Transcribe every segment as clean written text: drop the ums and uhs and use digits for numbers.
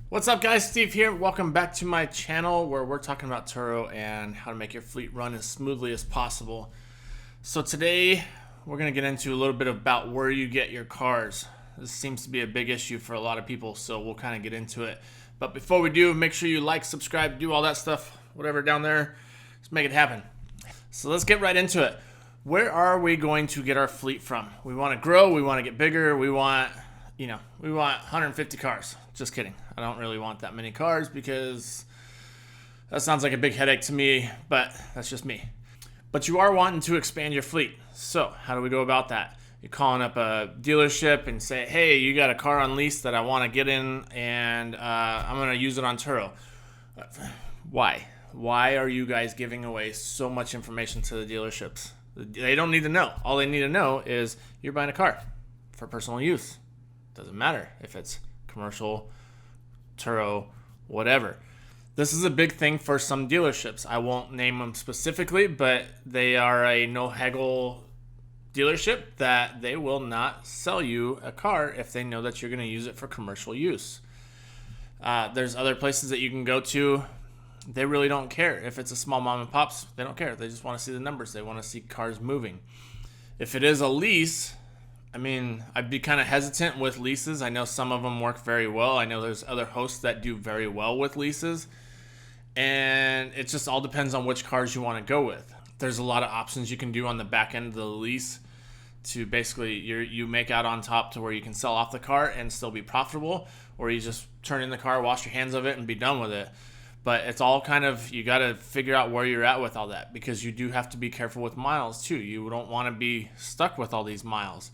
What's up, guys? Steve here. Welcome back to my channel where we're talking about Turo and how to make your fleet run as smoothly as possible. So today we're going to get into a little bit about where you get your cars. This seems to be a big issue for a lot of people, so we'll kind of get into it. But before we do, make sure you like, subscribe, do all that stuff, whatever down there. Let's make it happen. So let's get right into it. Where are we going to get our fleet from? We want to grow, we want to get bigger, we want 150 cars. Just kidding. I don't really want that many cars because that sounds like a big headache to me, but that's just me. But you are wanting to expand your fleet. So how do we go about that? You're calling up a dealership and say, hey, you got a car on lease that I want to get in and I'm going to use it on Turo. Why? Why are you guys giving away so much information to the dealerships? They don't need to know. All they need to know is you're buying a car for personal use. Doesn't matter if it's commercial, Turo, whatever. This is a big thing for some dealerships. I won't name them specifically, but they are a no-haggle dealership that they will not sell you a car if they know that you're going to use it for commercial use. There's other places that you can go to. They really don't care. If it's a small mom and pops, they don't care. They just want to see the numbers. They want to see cars moving. If it is a lease, I'd be kind of hesitant with leases. I know some of them work very well. I know there's other hosts that do very well with leases. And it just all depends on which cars you want to go with. There's a lot of options you can do on the back end of the lease to basically you make out on top to where you can sell off the car and still be profitable, or you just turn in the car, wash your hands of it, and be done with it. But it's all kind of, you got to figure out where you're at with all that, because you do have to be careful with miles too. You don't want to be stuck with all these miles.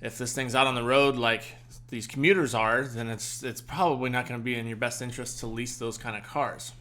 If this thing's out on the road like these commuters are, then it's probably not going to be in your best interest to lease those kind of cars.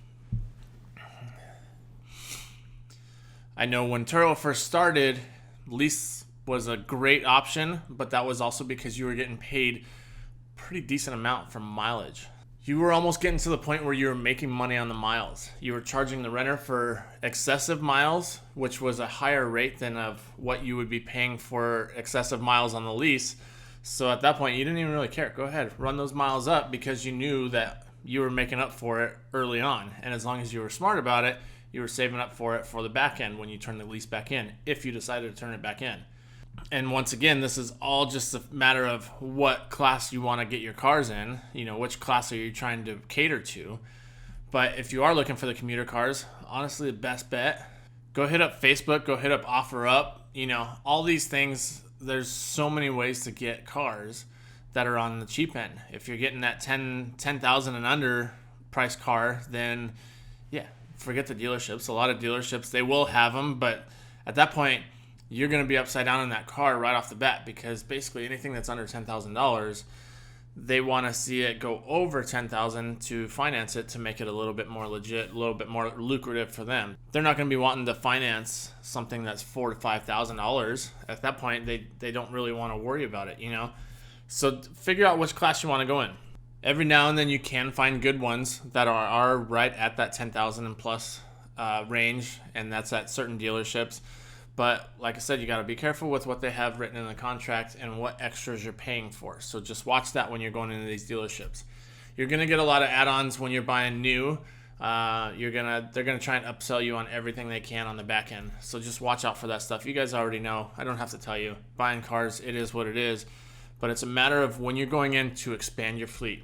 I know when Turo first started, lease was a great option, but that was also because you were getting paid a pretty decent amount for mileage. You were almost getting to the point where you were making money on the miles. You were charging the renter for excessive miles, which was a higher rate than of what you would be paying for excessive miles on the lease. So at that point, you didn't even really care. Go ahead, run those miles up, because you knew that you were making up for it early on. And as long as you were smart about it, you were saving up for it for the back end when you turn the lease back in, if you decided to turn it back in. And once again, this is all just a matter of what class you want to get your cars in. Which class are you trying to cater to? But if you are looking for the commuter cars, honestly, the best bet, go hit up Facebook, go hit up OfferUp. All these things, there's so many ways to get cars that are on the cheap end. If you're getting that 10,000 and under price car, then yeah, forget the dealerships. A lot of dealerships, they will have them, but at that point, you're going to be upside down in that car right off the bat, because basically anything that's under $10,000, they want to see it go over $10,000 to finance it, to make it a little bit more legit, a little bit more lucrative for them. They're not going to be wanting to finance something that's $4,000 to $5,000. At that point, they don't really want to worry about it, So figure out which class you want to go in. Every now and then you can find good ones that are right at that 10,000 and plus range, and that's at certain dealerships. But like I said, you got to be careful with what they have written in the contract and what extras you're paying for. So just watch that when you're going into these dealerships. You're going to get a lot of add-ons when you're buying new. They're going to try and upsell you on everything they can on the back end. So just watch out for that stuff. You guys already know. I don't have to tell you. Buying cars, it is what it is. But it's a matter of when you're going in to expand your fleet.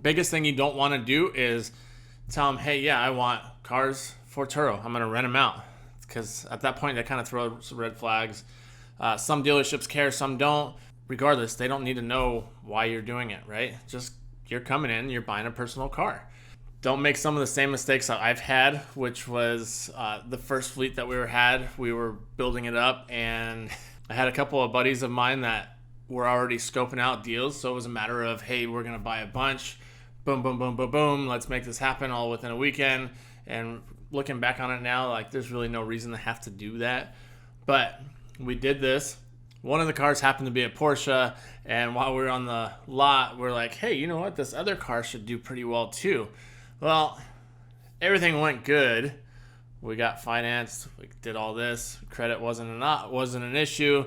Biggest thing you don't want to do is tell them, hey, yeah, I want cars for Turo. I'm going to rent them out. Because at that point, they kind of throw some red flags. Some dealerships care, some don't. Regardless, they don't need to know why you're doing it, right? Just, you're coming in, you're buying a personal car. Don't make some of the same mistakes that I've had, which was the first fleet that we were building it up, and I had a couple of buddies of mine that were already scoping out deals. So it was a matter of, hey, we're going to buy a bunch. Boom, boom, boom, boom, boom. Let's make this happen all within a weekend. And looking back on it now, there's really no reason to have to do that. But we did this. One of the cars happened to be a Porsche, and while we were on the lot, we're like, hey, you know what? This other car should do pretty well too. Well, everything went good. We got financed. We did all this. Credit wasn't an issue.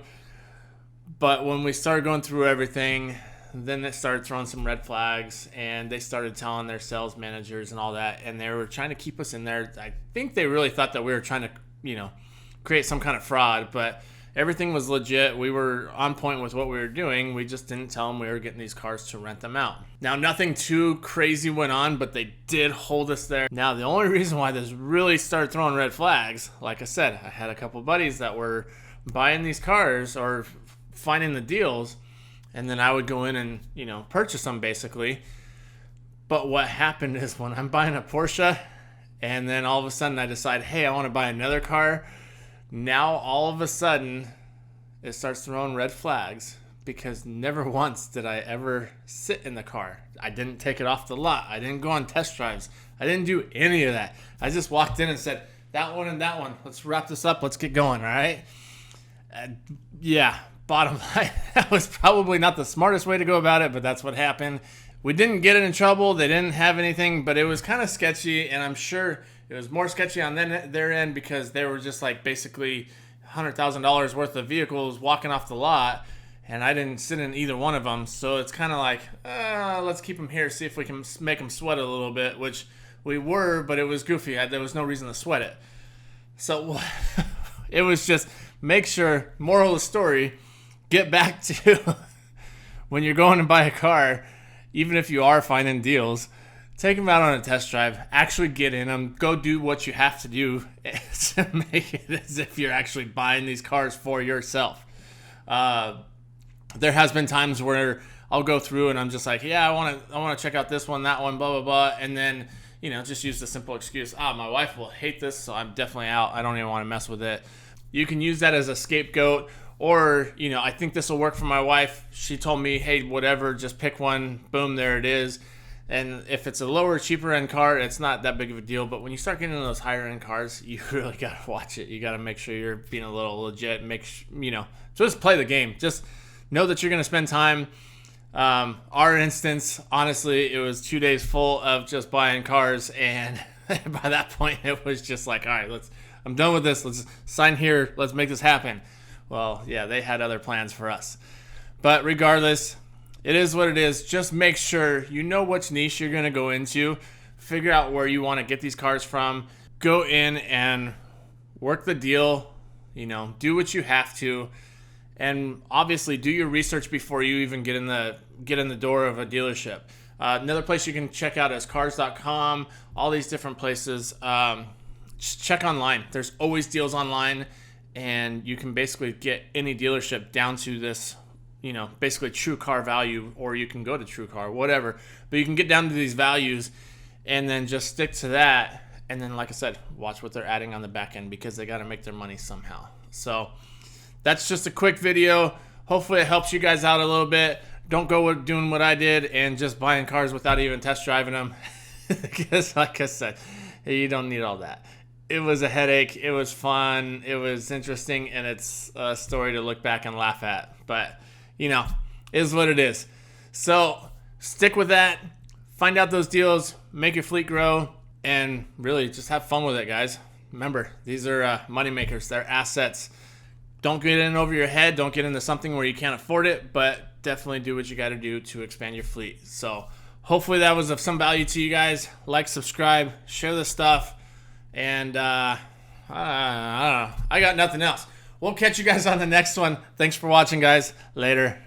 But when we started going through everything, then it started throwing some red flags, and they started telling their sales managers and all that, and they were trying to keep us in there. I think they really thought that we were trying to, create some kind of fraud, but everything was legit. We were on point with what we were doing. We just didn't tell them we were getting these cars to rent them out. Now, nothing too crazy went on, but they did hold us there. Now, the only reason why this really started throwing red flags, like I said, I had a couple buddies that were buying these cars or finding the deals, and then I would go in and, purchase them basically. But what happened is when I'm buying a Porsche and then all of a sudden I decide, hey, I want to buy another car, now all of a sudden it starts throwing red flags because never once did I ever sit in the car. I didn't take it off the lot. I didn't go on test drives. I didn't do any of that. I just walked in and said, that one and that one. Let's wrap this up. Let's get going, all right? Yeah, bottom line, that was probably not the smartest way to go about it, but that's what happened. We didn't get in trouble. They didn't have anything, but it was kind of sketchy, and I'm sure it was more sketchy on their end because they were just like basically $100,000 worth of vehicles walking off the lot, and I didn't sit in either one of them. So it's kind of like, let's keep them here, see if we can make them sweat a little bit, which we were, but it was goofy. There was no reason to sweat it. So it was just make sure, moral of the story, get back to when you're going to buy a car, even if you are finding deals, take them out on a test drive, actually get in them, go do what you have to do to make it as if you're actually buying these cars for yourself. There has been times where I'll go through and I'm just like, yeah, I want to check out this one, that one, blah, blah, blah. And then, just use the simple excuse, my wife will hate this, so I'm definitely out. I don't even want to mess with it. You can use that as a scapegoat, or, I think this will work for my wife. She told me, hey, whatever, just pick one. Boom, there it is. And if it's a lower, cheaper end car, it's not that big of a deal. But when you start getting into those higher end cars, you really got to watch it. You got to make sure you're being a little legit. Just play the game. Just know that you're going to spend time. Our instance, honestly, it was 2 days full of just buying cars. And by that point, it was just like, all right, I'm done with this. Let's sign here. Let's make this happen. Well, yeah, they had other plans for us. But regardless, it is what it is. Just make sure you know which niche you're going to go into. Figure out where you want to get these cars from. Go in and work the deal. Do what you have to. And obviously do your research before you even get in the door of a dealership. Another place you can check out is cars.com, all these different places. Just check online. There's always deals online. And you can basically get any dealership down to this, basically true car value, or you can go to True Car, whatever. But you can get down to these values and then just stick to that. And then, like I said, watch what they're adding on the back end because they got to make their money somehow. So that's just a quick video. Hopefully it helps you guys out a little bit. Don't go doing what I did and just buying cars without even test driving them. Because, like I said, you don't need all that. It was a headache. It was fun. It was interesting, and it's a story to look back and laugh at. But, is what it is. So stick with that. Find out those deals. Make your fleet grow, and really just have fun with it, guys. Remember, these are money makers. They're assets. Don't get in over your head. Don't get into something where you can't afford it, but definitely do what you got to do to expand your fleet. So hopefully that was of some value to you guys. Like, subscribe, share this stuff. And I don't know. I got nothing else. We'll catch you guys on the next one. Thanks for watching, guys. Later.